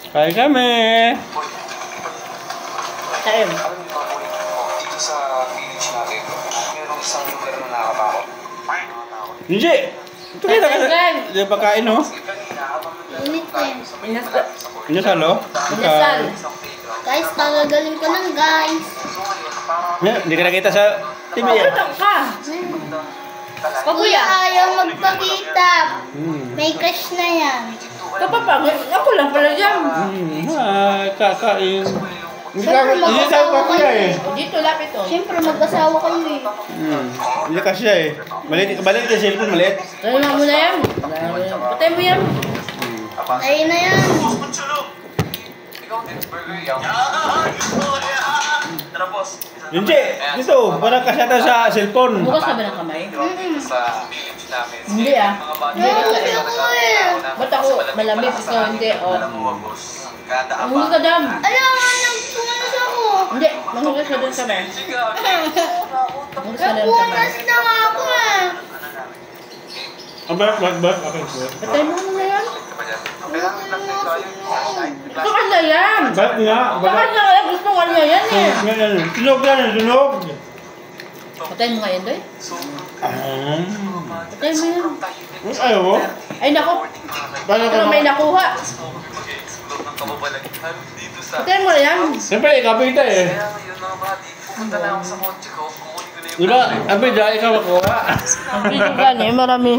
Kain kami. Kain. Dito sa village natin, merong isang lugar na nakakatakot. Hindi. Ito kayo na. Di ba kain, no? Init eh. Inasal, oh? Inasal. Guys, pagagaling ko ng guys. Hindi ka nakita sa TV, yan. Pagkita ka. Kuya ayaw magpakita. May crush na yan. Kapapagod. Ako lang pala yan. Kakain. Hindi Siyempre, ka mag-asawa kasya, kayo eh. Dito, lapit to. Siyempre, mag-asawa kayo eh. Hindi kasya, eh. Maliit ka cellphone, maliit. Ano mo na yan? Patay mo yan. Ayun na yan. Hindi. Dito. Parang kasya tayo sa cellphone. Bukas ka ba ng kamay? Sa village namin. Hindi ah. Hindi ka Hindi ako eh. Ba't ako malamig? Ikaw hindi. O. Mangugas ka dam. Alam nga, nagpunas ako. Hindi. Mangugas ka dun kamay. Mangugas ka dun kamay. Nagpunas na nga ako eh. Bak. Patay mo na yan. Gusto ka na yan. Bak nga. Gusto ka na yan. Gusto ka na yan eh. Tunog yan, tunog. Patay mo nga yan doy. Patay mo yan. Ayaw mo? Ay nako. Pero may nakuha. Patay mo na yan. Siyempre, ikapita eh. Punta na ako sa kotse ko, kukunin ko na yung... Diba, abida, ikaw makuha. Ang video gani, marami.